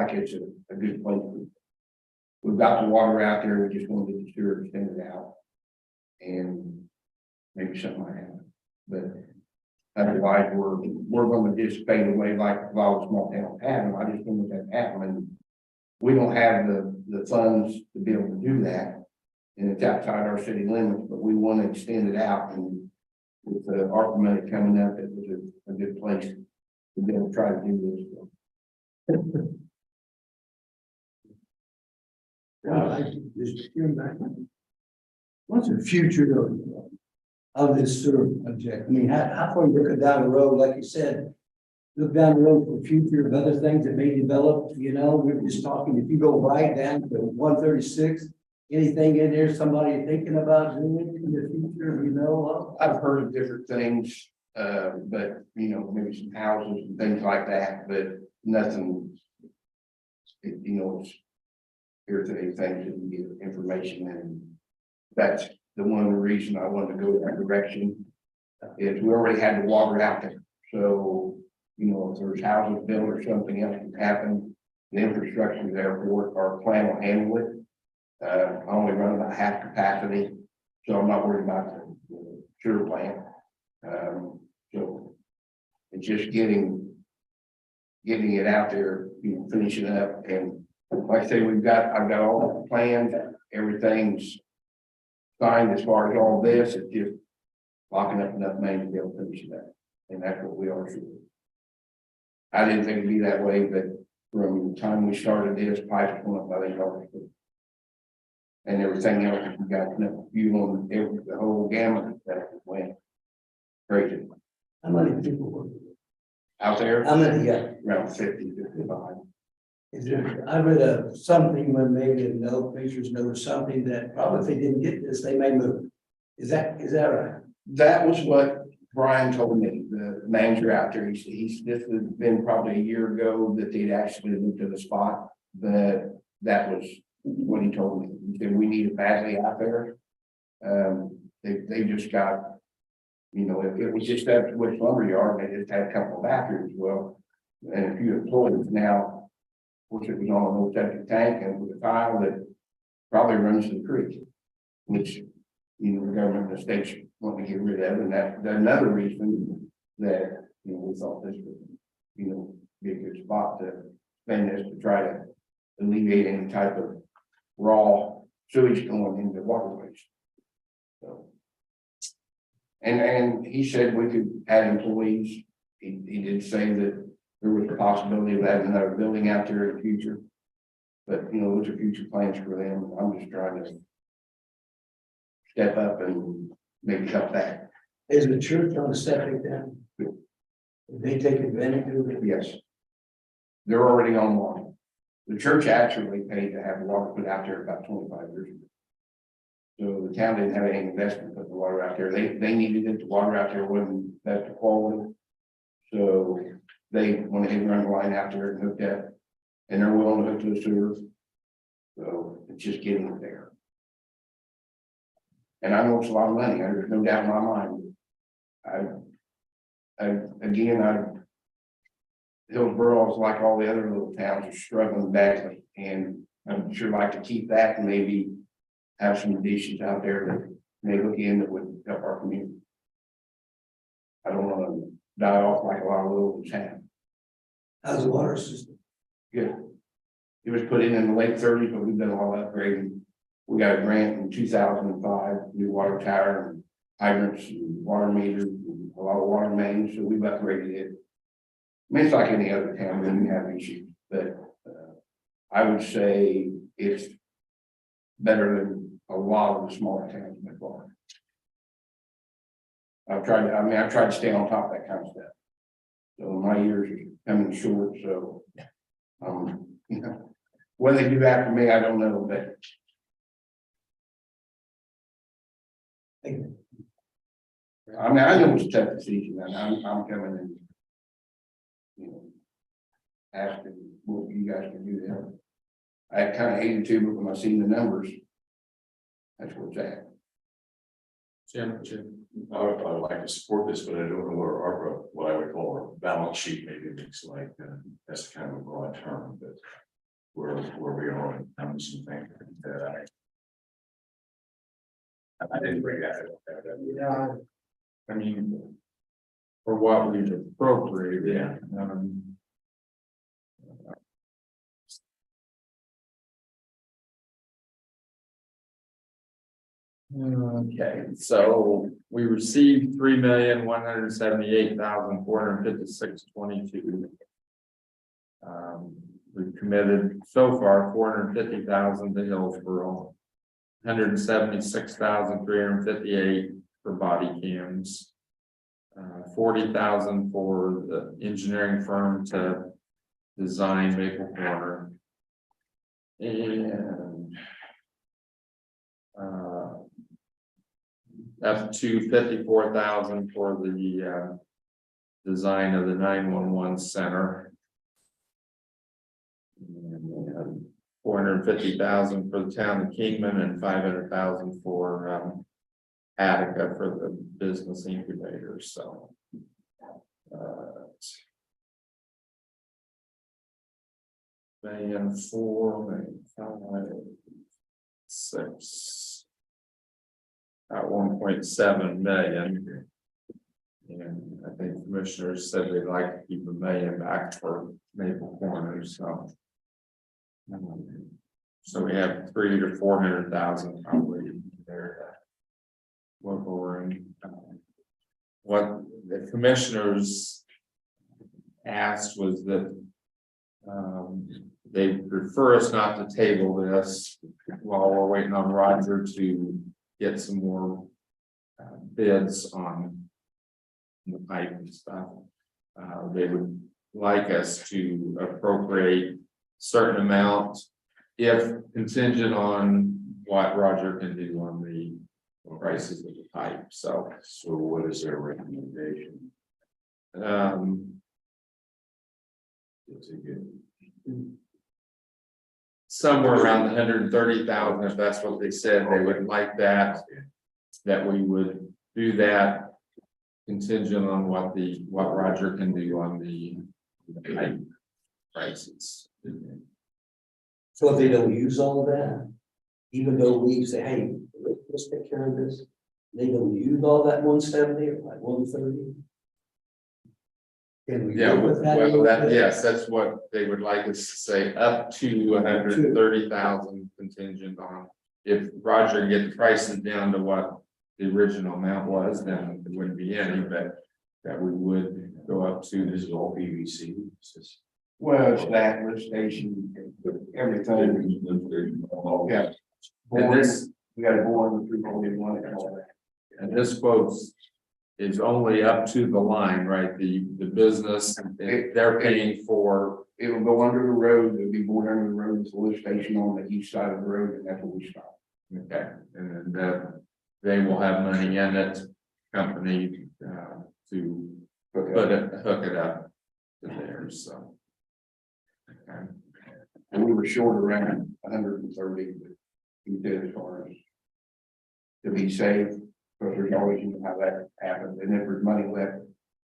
like it's a good place. We've got the water out there, we just want to get the sewer extended out. And maybe something might happen, but otherwise, we're gonna just fade away like a lot of small towns have, and I just don't want that to happen. And we don't have the funds to be able to do that, and it's outside our city limits, but we want to extend it out. And with the ARPA money coming up, it was a good place to be able to try to do this. What's the future of this sewer project? I mean, how far you look down the road, like you said, look down the road for future of other things that may develop, you know, we were just talking, if you go right down to 136, anything in there, somebody thinking about doing in the future, you know? I've heard of different things, but you know, maybe some houses and things like that, but nothing. You know, it's here today, things that you get information, and that's the one reason I wanted to go that direction. Is we already had the water out there, so you know, if there's houses built or something else can happen, the infrastructure there for it, our plan will handle it. I only run about half capacity, so I'm not worried about the sewer plant. So it's just getting it out there, you know, finishing it up. And like I say, I've got all the plans, everything's signed as far as all this. It's just locking up enough money to be able to finish it up, and that's what we are. I didn't think it'd be that way, but from the time we started this, pipes went up by $8. And everything else, we got enough fuel on the whole gamut that went crazy. How many people work Out there, How many, yeah? around 50, 55. Is there, I read something when maybe in the old pictures noticed something that probably if they didn't get this, they may move. Is that right? That was what Brian told me, the manager out there. This has been probably a year ago that they'd actually moved to the spot, but that was what he told me. He said, we need it badly out there. They just got, you know, it was just that with lumberyard, they just had a couple of bathrooms, well, and a few employees. Now, of course, it was on an old septic tank and with a tile that probably runs to the creek, which, you know, the government and the states want to get rid of. And that's another reason that, you know, we thought this would, you know, be a good spot to spend this, to try to alleviate any type of raw sewage going into waterways. So, and he said we could add employees. He did say that there was a possibility of having another building out there in the future, but you know, those are future plans for them. I'm just trying to step up and maybe help that. Is the church on the septic then? They take advantage of it? Yes, they're already on water. The church actually paid to have water put out there about 25 years ago. So the town didn't have any investment to put the water out there. They needed it. The water out there wasn't best quality. So they went ahead and run the line out there and hooked up, and they're willing to hook to the sewer. So it's just getting it there. And I know it's a lot of money. There's no doubt in my mind. Hillsborough is like all the other little towns, are struggling badly, and I'm sure like to keep that and maybe have some additions out there that may look in that would help our community. I don't want to die off like a lot of little ones have. How's the water system? Good. It was put in the late 30s, but we've done a lot of upgrading. We got a grant in 2005, new water tower, and hydrants, and water meters, and a lot of water mains, so we've upgraded it. I mean, it's like any other town, when we have issues, but I would say it's better than a lot of the smaller towns by far. I've tried to stay on top of that kind of stuff. So my years are coming short, so, you know, what they do after me, I don't know, but. I mean, I know it's tough decision, and I'm coming in, you know, asking what you guys can do there. I kind of hated to, but when I seen the numbers, that's where it's at. Jim, I would like to support this, but I don't know what I would call a balance sheet maybe makes like, that's kind of a broad term, but where we are and how much you think that I didn't bring that. Yeah, I mean, for what we've appropriated, yeah. Okay, so we received 3,178,456.22. We've committed so far 450,000 to Hillsborough, 176,358 for body cams, 40,000 for the engineering firm to design Maple Corner, and up to 54,000 for the design of the 911 center. And 450,000 for the town of Kingman and 500,000 for Attica for the business incubator. So million, 4 million, 5, 6 at 1.7 million. And I think commissioners said they'd like to keep $1 million back for Maple Corner, so. So we have 300,000 to 400,000 probably there. Wiggle room. What the commissioners asked was that they prefer us not to table this while we're waiting on Roger to get some more bids on the pipe and stuff. They would like us to appropriate certain amount if contingent on what Roger can do on the prices of the pipe. So what is their recommendation? It's a good. Somewhere around 130,000, if that's what they said, they would like that we would do that contingent on what Roger can do on the pipe prices. So if they don't use all of that, even though we say, hey, let's take care of this, they don't use all that 170 or like 130? Can we? Yeah, live with that? yes, that's what they would like us to say, up to 130,000 contingent on. If Roger can get the prices down to what the original amount was, then it wouldn't be any, but that we would go up to. This is all PVC. Well, it's that lift station, everything. Yeah. And this, We got a board with 341 and all that. and this quote is only up to the line, right? The business, they're paying for. It'll go under the road, it'll be bored under the road, it's a lift station on the east side of the road, and that's where we stop. Okay, and then they will have money in it, company, to hook it up to theirs, so. Okay. And we were short around 130, but we did as far as to be safe, because there's always, you know, how that happens, and if there's money left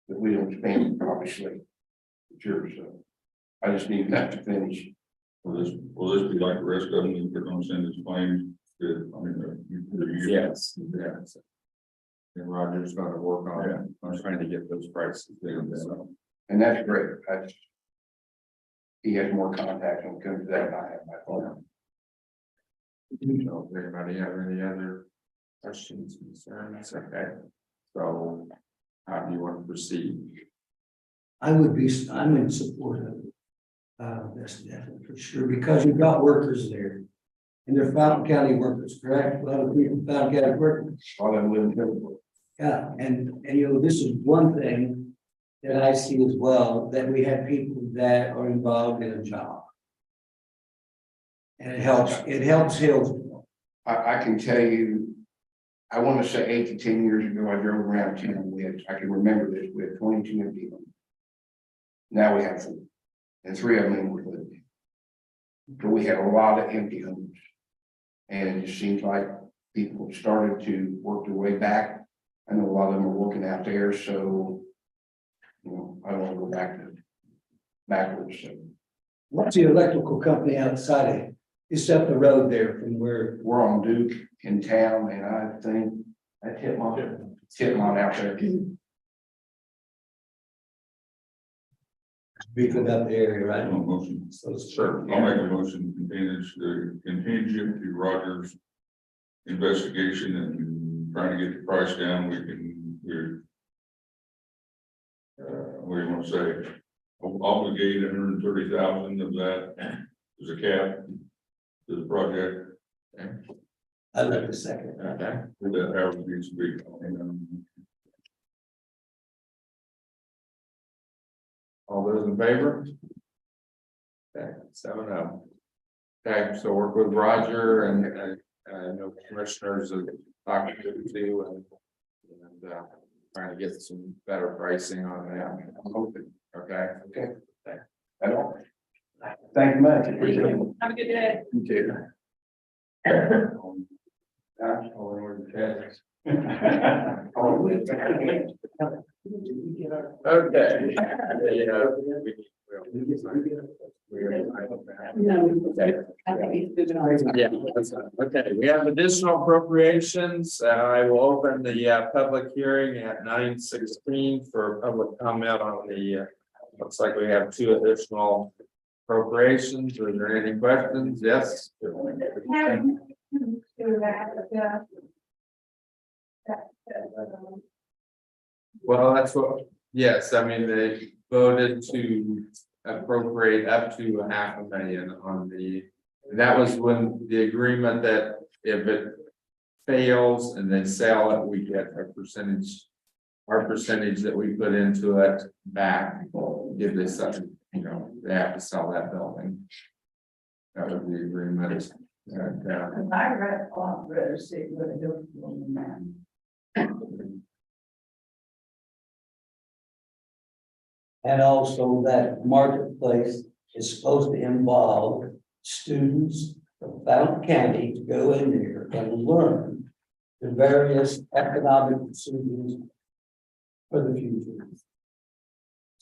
that we don't spend, obviously, it's yours, so. I just need that to finish. Will this be like the rest of them, if they're gonna send us claims to, I mean, Yes, yes. And Roger's gonna work on trying to get those prices down, so. And that's great, that's. He has more contacts when it comes to that than I have my phone. So, if anybody have any other questions, concerns? Okay. So, how do you want to proceed? I'm in support of it. That's definitely for sure, because you've got workers there. And they're Fountain County workers, correct? A lot of people in Fountain County workers. All that live in Hillsborough. Yeah, and you know, this is one thing that I see as well, that we have people that are involved in a job. And it helps Hillsborough. I can tell you, I want to say 8 to 10 years ago, I drove around town with, I can remember this, we had 22 empty homes. Now we have 4, and 3 of them in Woodland. So we had a lot of empty homes. And it just seems like people have started to work their way back. I know a lot of them are working out there, so, you know, I don't want to go backwards, so. What's the electrical company outside of, it's up the road there from where, We're on Duke in town, and I think that Hitmon out there. beefing up the area, right? Motion. So it's- Sure. I'll make a motion contingent to Roger's investigation and trying to get the price down, what do you want to say? Obligate 130,000 of that as a cap to the project, I'd like to second. Okay, that however it needs to be. all those in favor? Okay, 7-0. Okay, so work with Roger and, I know commissioners are talking to and trying to get some better pricing on that. I'm hoping, okay? Okay. I don't. Thank you much. Appreciate it. Have a good day. You too. Okay. No, I think he's moving on. Yeah, okay, we have additional appropriations. I will open the public hearing at 9:16 for public comment on the, looks like we have 2 additional appropriations. Are there any questions? Yes? Well, that's what, yes, I mean, they voted to appropriate up to $500,000 on the, that was when the agreement that if it fails and they sell it, we get a percentage. Our percentage that we put into it back, give this something, you know, they have to sell that building. That was the agreement. I read off, better see what it does on the map. And also that marketplace is supposed to involve students from Fountain County to go in there and learn the various economic decisions for the future. It's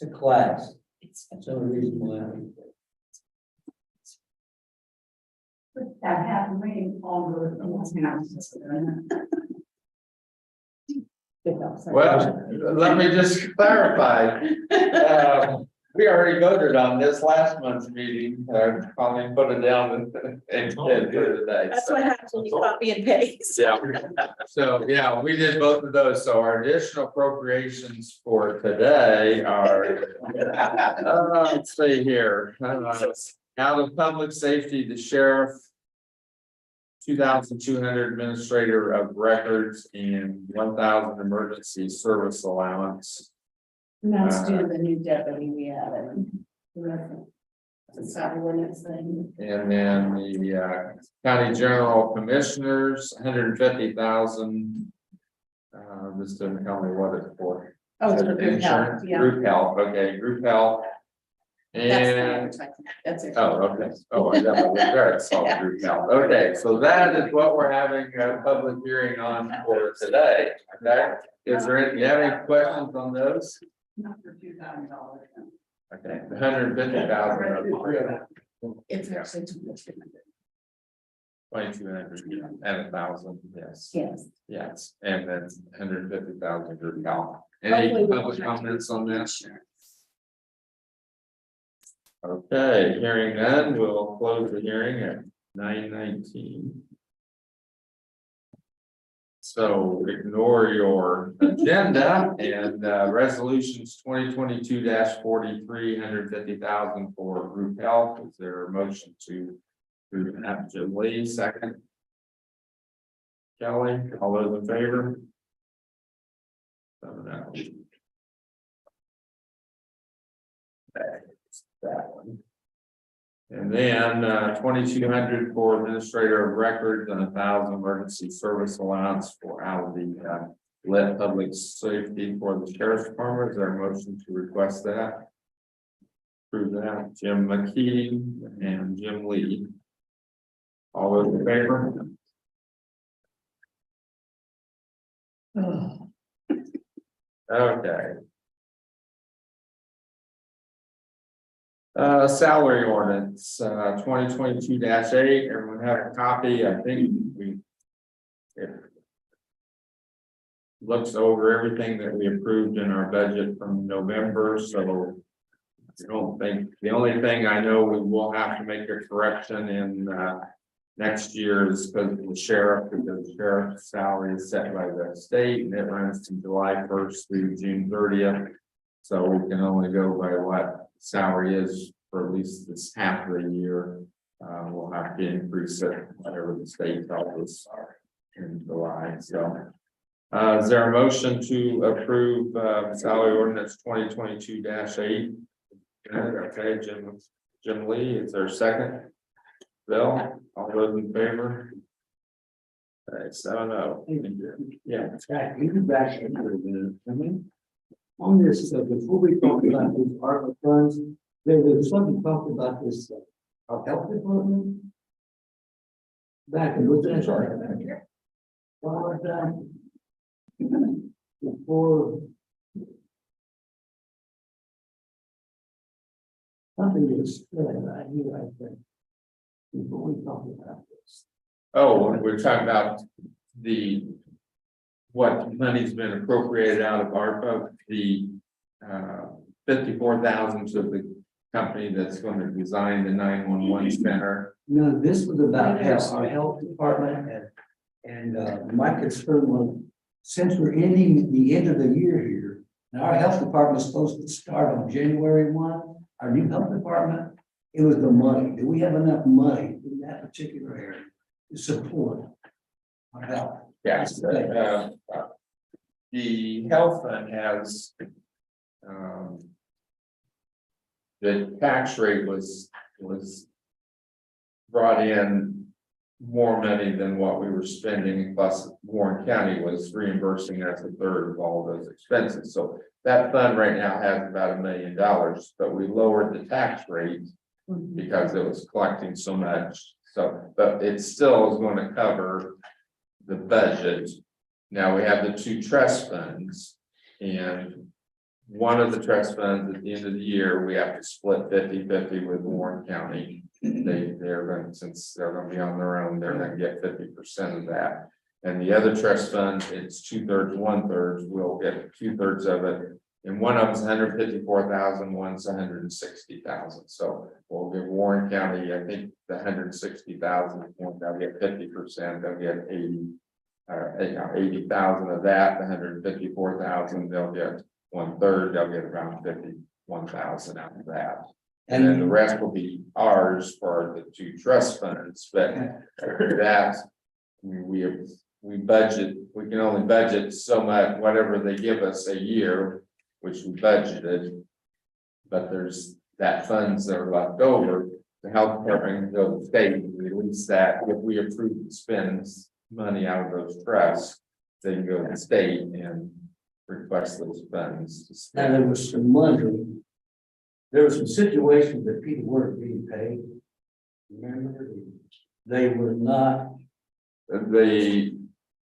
a class. That's the only reason why. That happening on the houses. Well, let me just clarify. We already voted on this last month's meeting, Colleen put it down and for today. That's what happens when you copy and paste. Yeah, so, yeah, we did both of those, so our additional appropriations for today are. Let's see here, out of public safety, the sheriff. 2,200 administrator of records and 1,000 emergency service allowance. And that's due to the new deputy we added. The salary ordinance thing. And then the county general commissioners, 150,000. This doesn't tell me what it's for. Oh, it's for group health, Insurance, yeah. Group health, okay, group health. And, That's it. oh, okay, oh, I got it there, it's all group health, okay, so that is what we're having a public hearing on for today, okay? Is there any, you have any questions on those? Not for $2,000. Okay, 150,000. It's actually 2,200 and 1,000, yes, yes. yes, and then 150,000 group health. Any public comments on this? Okay, hearing none, we'll close the hearing at 9:19. So ignore your agenda and resolutions 2022-43, 150,000 for group health. Is there a motion to approve that? Jim Lee, second. Kelly, all those in favor? 7-0. That one. And then 2,200 for administrator of records and 1,000 emergency service allowance for out of the lit public safety for the sheriff's department. Is there a motion to request that? Approve that. Jim McKee and Jim Lee. All those in favor? Okay. Salary ordinance, 2022-8, everyone have a copy, I think it looks over everything that we approved in our budget from November, so I don't think, the only thing I know we will have to make a correction in, next year is because of the sheriff, because the sheriff's salary is set by the state and it runs from July 1st through June 30th. So we can only go by what salary is for at least this half of the year. We'll have to increase it, whatever the state tells us in July, so. Is there a motion to approve, salary ordinance 2022-8? Okay, Jim Lee, is there a second? Bill, all those in favor? Okay, 7-0. Yeah. Back, you can back into it a minute. I mean, on this, before we talk about these ARPA funds, there was something talked about this, our health department. Back in, what's that? Sorry. Well, before. Something was said, I knew, I think. Before we talk about this. Oh, we're talking about what money's been appropriated out of ARPA, the 54,000 to the company that's going to design the 911 center. No, this was about health, our health department and my concern was, since we're ending the end of the year here, and our health department is supposed to start on January 1, our new health department, it was the money. Do we have enough money in that particular area to support our health? Yes, the health fund has, the tax rate was brought in more money than what we were spending, plus Warren County was reimbursing us a third of all those expenses. So that fund right now has about $1 million, but we lowered the tax rate because it was collecting so much. So, but it still is going to cover the budget. Now we have the two trust funds, and one of the trust funds at the end of the year, we have to split 50-50 with Warren County. They're going, since they're going to be on their own, they're going to get 50% of that. And the other trust fund, it's 2/3, 1/3, we'll get 2/3 of it. And one of them's 154,000, one's 160,000. So we'll give Warren County, I think the 160,000, they'll get 50%, they'll get 80,000 of that, the 154,000, they'll get 1/3, they'll get around 51,000 out of that. And then the rest will be ours for the two trust funds, but that we budget, we can only budget so much, whatever they give us a year, which we budgeted. But there's that funds that are left over, the health department, go to the state, release that, if we approve to spend money out of those trusts, they can go to the state and request those funds to spend. And there was some money. There were some situations that people weren't being paid. Remember, they were not. The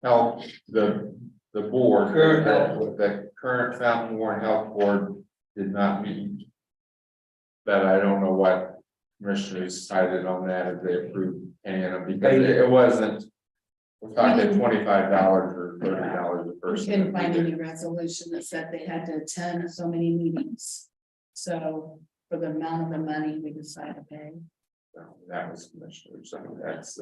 health, the board, the current Fountain Warren Health Board did not meet. But I don't know what commissioners decided on that, if they approved paying them, because it wasn't. We're talking $25 or $30 a We person. couldn't find any resolution that said they had to attend so many meetings. So for the amount of the money we decided to pay. So that was commissioners, I mean, that's,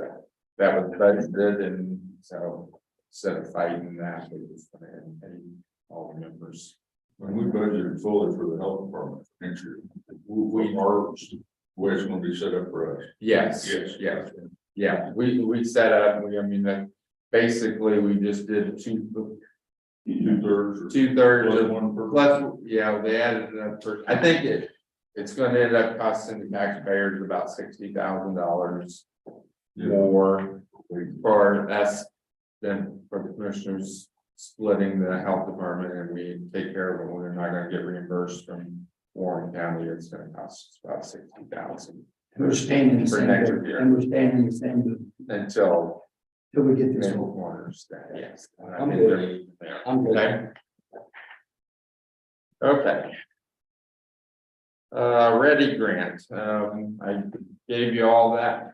that was budgeted, and so instead of fighting that, we just went ahead and paid all the members. When we budgeted fully for the health department next year, we are, way it's gonna be set up for us. Yes, Yes. yeah, we set up, I mean, basically, we just did 2/3 or 2/3 plus of one per. plus, yeah, they added it up for, I think it's gonna end up costing the taxpayers about $60,000 more for us than for the commissioners splitting the health department, and we take care of it. We're not gonna get reimbursed from Warren County. It's gonna cost us about $60,000 We're staying in the For same, next boat, year. and we're staying in the same, boat until till we get this the one. corners. Yes. I I'm think good. they're there. I'm good. Okay. Okay. Ready grant, I gave you all that.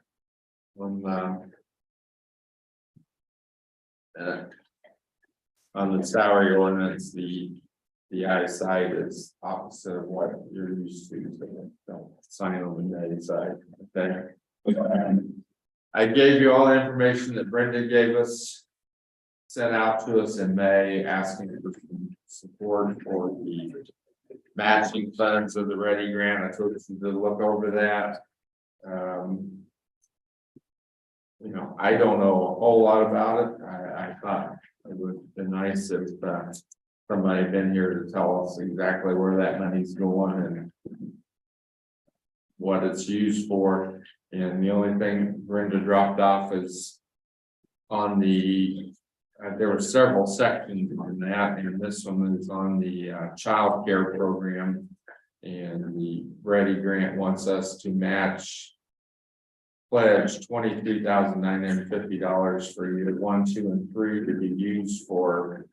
From, on the salary ordinance, the eyesight is opposite of what you're used to, so don't sign on the negative side, okay? I gave you all the information that Brenda gave us. Sent out to us in May, asking for some support for the matching funds of the Ready Grant. I told you to look over that. You know, I don't know a whole lot about it. I thought it would be nice if somebody had been here to tell us exactly where that money's going and what it's used for. And the only thing Brenda dropped off is on the, there were several sections on that, and this one is on the child care program. And the Ready Grant wants us to pledge $23,950 for year 1, 2, and 3 to be used for,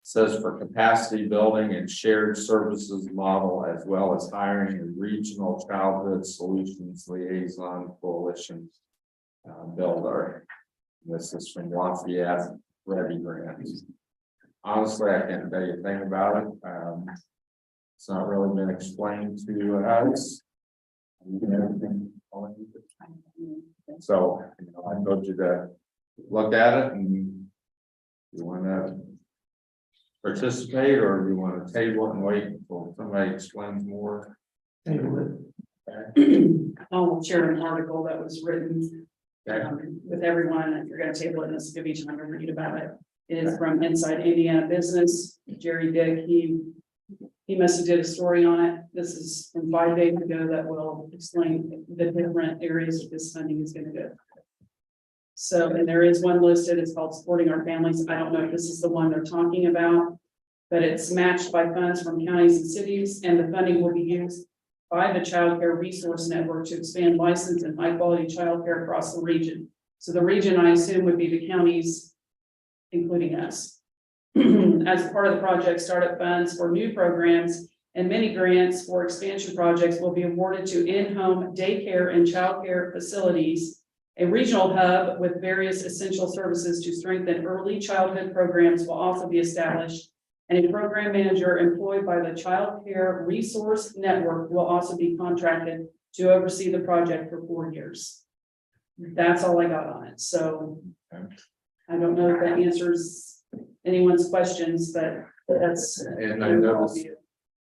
says for capacity building and shared services model, as well as hiring a regional childhood solutions liaison coalition builder. This is from Lafayette Ready Grant. Honestly, I can't tell you a thing about it. It's not really been explained to us. So, you know, I told you to look at it, and you want to participate, or you want to table it and wait until somebody explains more. I'll share an article that was written Okay. with everyone. If you're going to table it, this will give you time to read about it. It is from Inside Indiana Business. Jerry Dick, he must have did a story on it. This is from 5 days ago that will explain the different areas that this funding is going to go. So, and there is one listed. It's called Supporting Our Families. I don't know if this is the one they're talking about, but it's matched by funds from counties and cities, and the funding will be used by the Child Care Resource Network to expand licensed and high quality child care across the region. So the region, I assume, would be the counties, including us. As part of the project, startup funds for new programs and many grants for expansion projects will be awarded to in-home daycare and child care facilities. A regional hub with various essential services to strengthen early childhood programs will also be established. And a program manager employed by the Child Care Resource Network will also be contracted to oversee the project for 4 years. That's all I got on it. So I don't know if that answers anyone's questions, but that's. And I noticed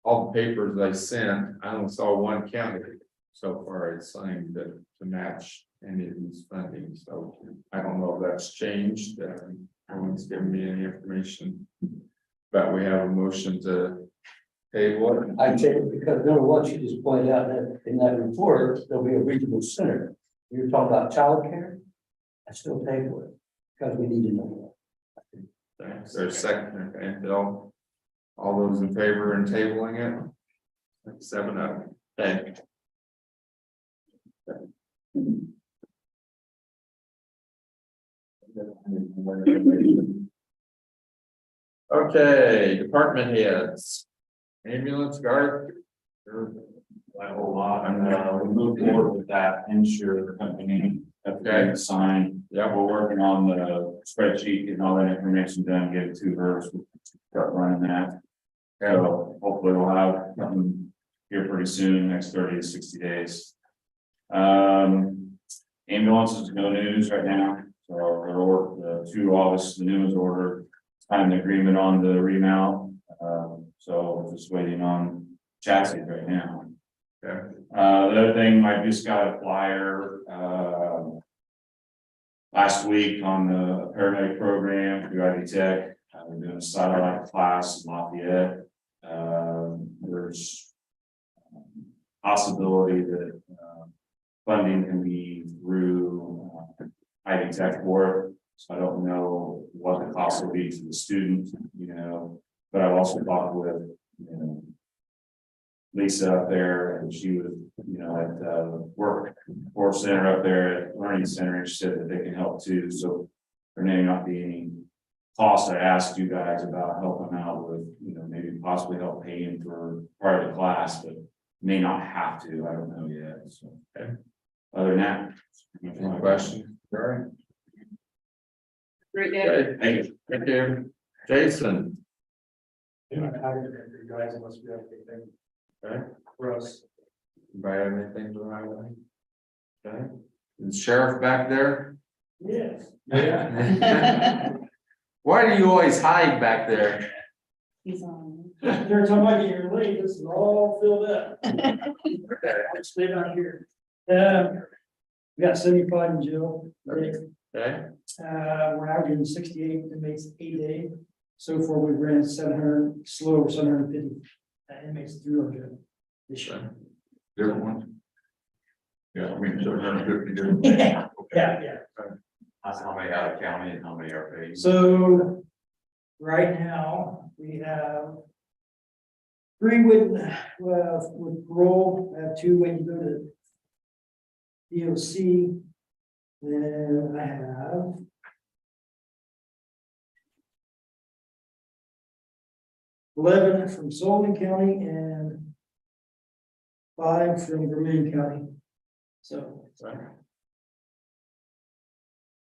all the papers I sent, I only saw one county so far I signed to match any of these funding. So I don't know if that's changed. No one's given me any information. But we have a motion to table it. I take it because number one, you just pointed out that in that report, there'll be a regional center. You're talking about childcare. I still table it because we need to know. Thanks. There's a second, okay, Bill. All those in favor in tabling it? 7-0. Thank you. Okay, department heads. Ambulance guard. That whole lot, and we moved forward with that insurance company. Okay. Sign. Yeah, We're working on the spreadsheet, getting all that information done, get it to her, so we can start running that. So hopefully we'll have something here pretty soon, next 30 to 60 days. Ambulances, no news right now, so the 2 August, the news order, signed the agreement on the remount. So we're just waiting on chassis right now. okay, The other thing, I just got a flyer, last week on the paramedic program through Ivy Tech. We're doing a satellite class in Lafayette. There's possibility that, funding can be through Ivy Tech work. So I don't know what the cost will be to the students, but I've also talked with, Lisa up there, and she was, at the workforce center up there at Learning Center, and she said that they can help too. So there may not be any cost. I asked you guys about helping out with, maybe possibly help paying for part of the class, but May not have to, I don't know yet, so. Okay. Other than that. Any questions? All right. Great day. Okay, thank you. Jason. You guys must be anything Okay. for us. Anybody have anything to highlight? Okay, is Sheriff back there? Yes. Why do you always hide back there? He's on. Every time I get here late, this is all filled up. I stay down here. We got 75 in jail. Okay, We're averaging 68 inmates a day. So far, we've ran 700, slow over 750 inmates through our jail this year. Different ones? Yeah, I mean, 750 different. Yeah, yeah. That's how many out of county and how many are paid. So right now, we have 3 with parole, I have 2 waiting to go to DOC. Then I have 11 from Sullivan County and 5 from Vermillion County. So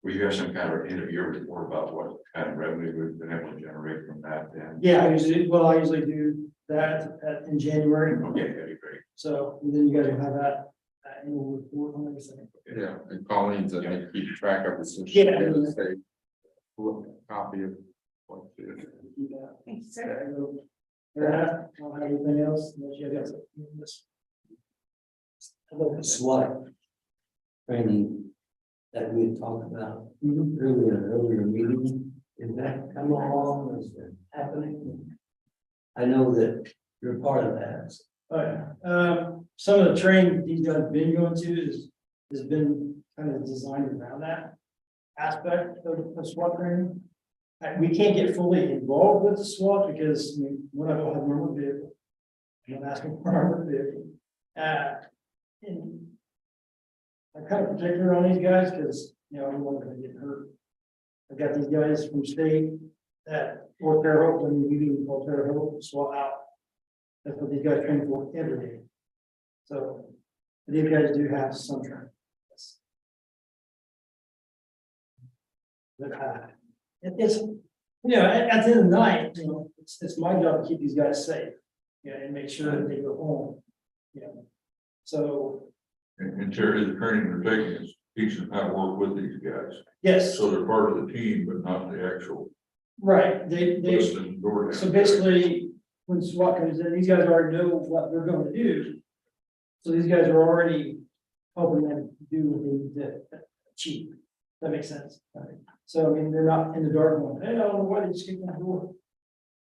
Well, you have some kind of end of year report about what kind of revenue we've been able to generate from that then. yeah, I usually do that in January. Okay, that'd be great. So and then you guys will have that annual report on everything. yeah, and Colleen's, I think, keep track of this. Yeah. Copy of. what it is. Thanks, sir. I don't have anything else. Unless you guys have this. About the SWAT training that we had talked about earlier meeting, is that come along, is that happening? I know that you're part of that. Some of the training these guys have been going to has been kind of designed around that aspect of SWAT training. We can't get fully involved with the SWAT because we're not gonna have an armored vehicle. I'm not asking for an armored vehicle. And I'm kind of particular on these guys because, I don't want them to get hurt. I've got these guys from state that Fort Terre Haute, when we do Fort Terre Haute, SWAT out. That's what these guys train for every day. So these guys do have some training. Yes. But it's, at the end of the night, it's my job to keep these guys safe. And make sure that they go home. So, And Terry, the training they're taking is teaching them how to work with these guys. yes, So they're part of the team, but not the actual. right, they, listening door. so basically, when SWAT comes in, these guys already know what they're going to do. So these guys are already helping them do what they need to achieve. That makes sense. Right? So, they're not in the dark going, hey, I don't know why they just kicked my door.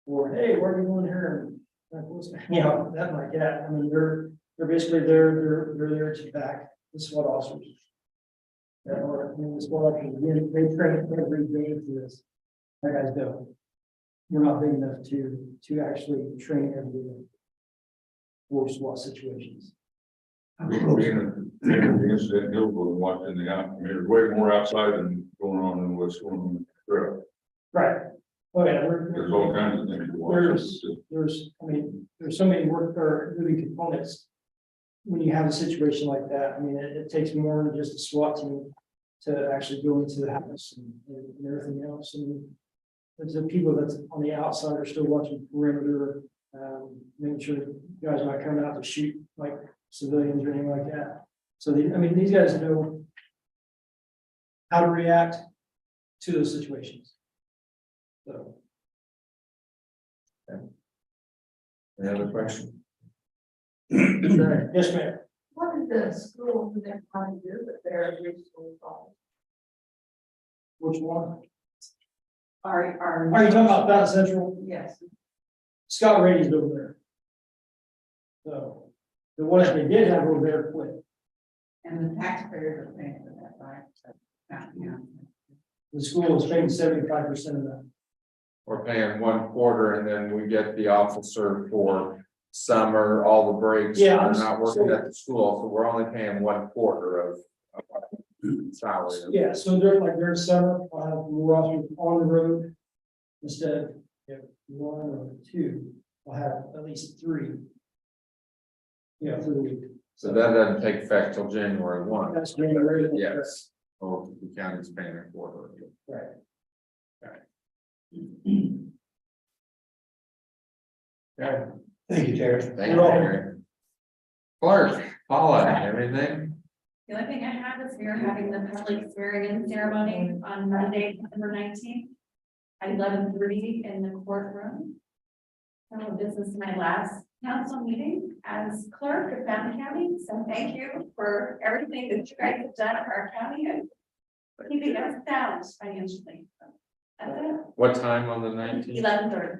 Or, hey, where are we going here? That like that. They're basically they're there to back the SWAT officers. The SWAT officers, again, they train every day for this. That guys do. We're not big enough to actually train every day for SWAT situations. Being the incident deal with watching the out, there's way more outside than going on than what's going on in the trail. Right. Oh, yeah, There's all kinds of things to watch. there's so many work or moving components. When you have a situation like that, it takes more than just a SWAT team to actually go into the house and everything else. And there's the people that's on the outside are still watching perimeter, making sure guys not coming out to shoot like civilians or anything like that. So these guys know how to react to those situations. So. Any other questions? Yes, ma'am. What is the school do they want to do with their preschool calls? Which one? Are Are you talking about Fountain Central? Yes, Scott Rady's over there. So the one that they did have over there quit. and the taxpayers are paying for that, right? So, yeah. The school is paying 75% of that. We're paying 1/4 and then we get the officer for summer, all the breaks. Yeah, They're not working at the school, so we're only paying 1/4 of salary. Yeah, so during summer, I'll have more officers on the road. Instead of 1 or 2, I'll have at least 3 Yeah, for the week. So that doesn't take effect till January 1. That's January. Yes, oh, the county's paying it quarterly. Right. Okay, Thank you, Terry. thank you, Mary. Clerk, Paula, everything? The only thing I have is we are having the public swearing in ceremony on Monday, December 19th. At 11:30 in the courtroom. So this is my last council meeting as clerk of Fountain County, so thank you for everything that you guys have done for our county and keeping us sound financially. That's it. What time on the 19th? 11:30.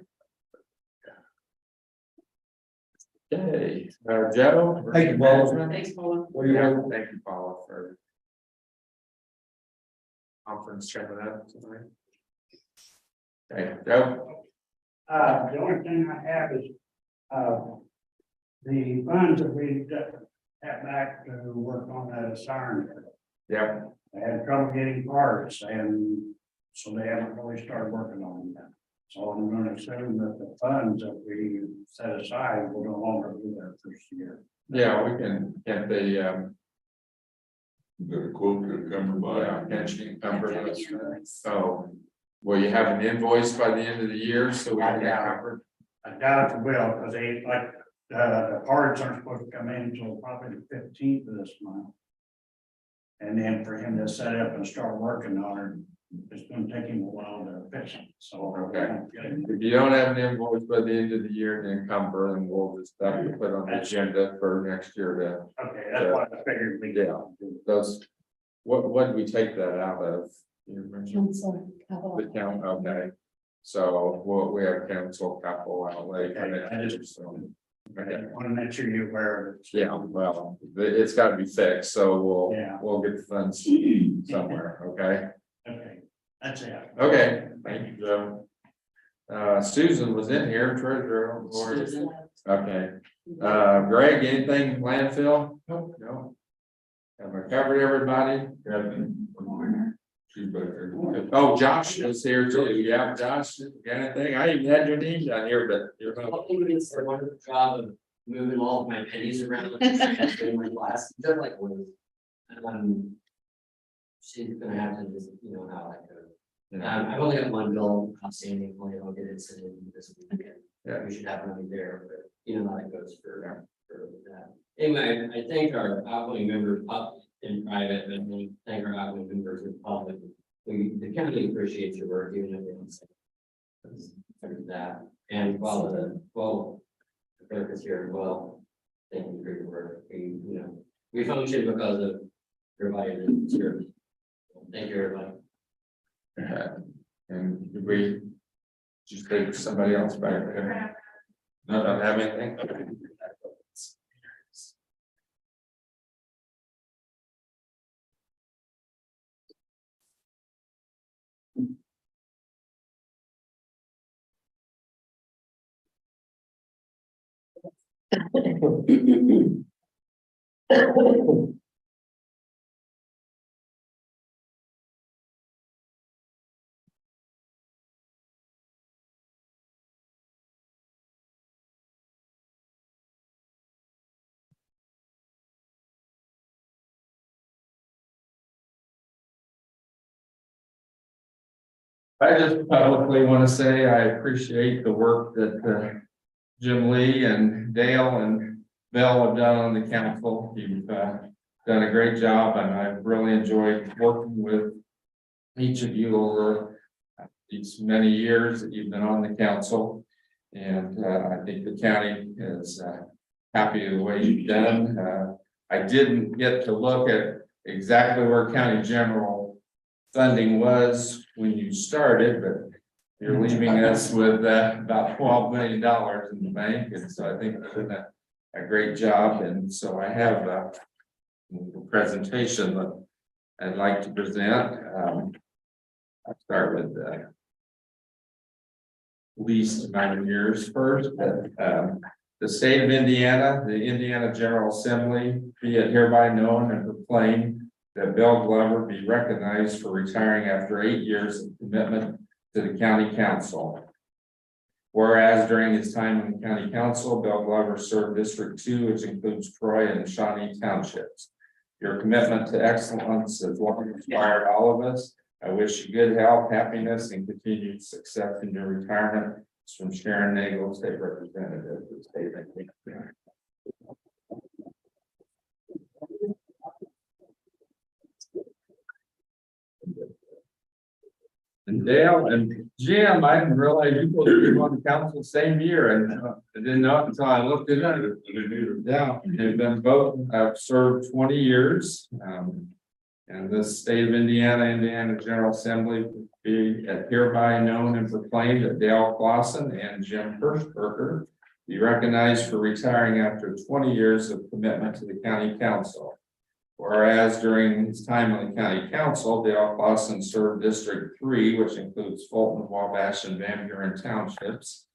Okay, Joe? Thank you, Paula. Thanks, Paula. Yeah, thank you, Paula, for conference checking out tonight. Okay, Joe? The only thing I have is, the funds that we got back to work on that siren. Yep, They had trouble getting parts and so they haven't really started working on that. So I'm gonna assume that the funds that we set aside will no longer be there this year. yeah, we can get the, Got a quote to come by. pension covered. So, will you have an invoice by the end of the year, so we can get covered? I doubt it will, because they, like, the parts aren't supposed to come in until probably the 15th of this month. And then for him to set up and start working on it, it's gonna take him a while to fix it, so. Okay. If you don't have an invoice by the end of the year, then encumber, and we'll just have to put on the agenda for next year Okay, that's what I figured we did. to, those. What did we take that out of? You remember? Council, capital. The count, okay. So we have council capital outlay for Okay, I next just- year, so. I Okay. want to make sure you're aware of it. Yeah, well, it's gotta be fixed, so Yeah. we'll get the funds somewhere, okay? Okay, that's it. Okay, thank you, Joe. Susan was in here, treasurer. Lord. Okay, Greg, anything landfill? No. Have I covered everybody? She's back there. Oh, Josh is here too. Yeah, Josh, got anything? I even had your name down here, but you're not. It's a wonderful job of moving all of my pennies around. That's been my class, just like Liz. She's gonna have to just, you know, how that goes. I've only got one bill outstanding, I'll get it sent in this week. Yeah. We should have money there, but you know how that goes for that. Anyway, I thank our outgoing members up in private, and I thank our outgoing members in public. The county appreciates your work, even if they don't say. That, and while the clerk is here as well, thank you for your work. We function because of everybody that's here. Thank you, everybody. And did we just take somebody else back there? No, don't have anything? I just publicly want to say I appreciate the work that Jim Lee and Dale and Bill have done on the council. You've done a great job, and I've really enjoyed working with each of you over these many years that you've been on the council. And I think the county is happy with the way you've done. I didn't get to look at exactly where county general funding was when you started, but you're leaving us with about $12 million in the bank, and so I think you've done a great job. And so I have a presentation that I'd like to present. I'll start with the least amount of years first, but the state of Indiana, the Indiana General Assembly, be it hereby known and proclaimed that Bill Glover be recognized for retiring after 8 years of commitment to the county council. Whereas during his time in the county council, Bill Glover served District 2, which includes Troy and Shawnee townships. Your commitment to excellence has long inspired all of us. I wish you good health, happiness, and continued success in your retirement. It's from Sharon Nagel, State Representative of the state. And Dale and Jim, I didn't realize you both came on the council same year, and I didn't know it until I looked it up. Yeah, they've been both, I've served 20 years. And this state of Indiana General Assembly be hereby known and proclaimed that Dale Clausen and Jim Hirschberger be recognized for retiring after 20 years of commitment to the county council. Whereas during his time on the county council, Dale Clausen served District 3, which includes Fulton, Wabash, and Van Buren townships.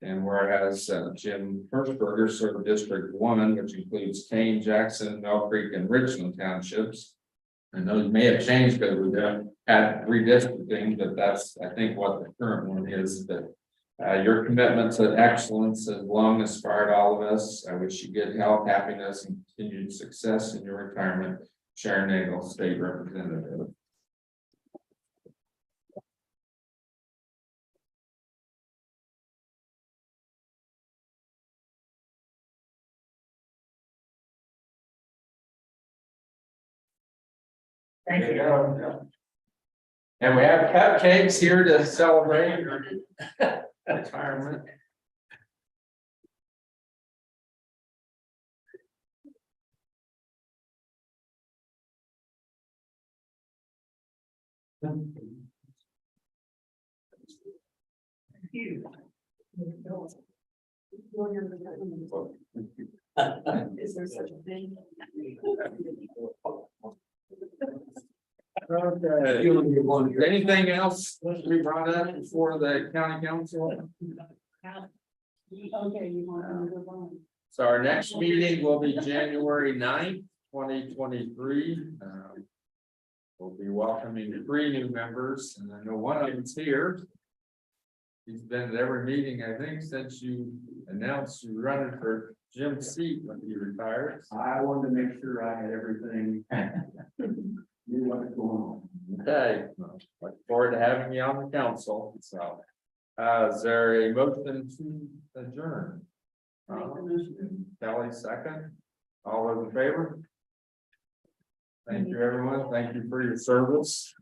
And whereas Jim Hirschberger served District 1, which includes Kane, Jackson, Mill Creek, and Richland townships. And those may have changed because we've had redistricting, but that's, I think, what the current one is. That your commitment to excellence has long inspired all of us. I wish you good health, happiness, and continued success in your retirement. Sharon Nagel, State Representative. Thank There you go. And we have cupcakes here to celebrate your retirement. Is there such a thing? Okay. Anything else we brought up before the county council? Okay, you want to move on? So our next meeting will be January 9th, 2023. We'll be welcoming 3 new members, and I know one of them's here. He's been at every meeting, I think, since you announced you're running for Jim's seat when he retires. I wanted to make sure I had everything. Knew what was going on. Okay, look forward to having you on the council, so. Is there a motion to adjourn? Kelly, second. All those in favor? Thank you, everyone. Thank you for your service.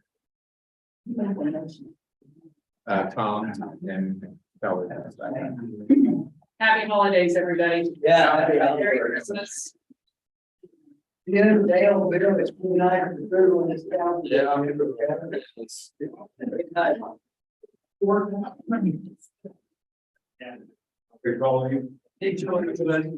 Tom and Kelly. Happy holidays, everybody. Yeah. Merry Christmas. Yeah, Dale, it's really nice to be on this down. Yeah. Hey, Joe, everybody.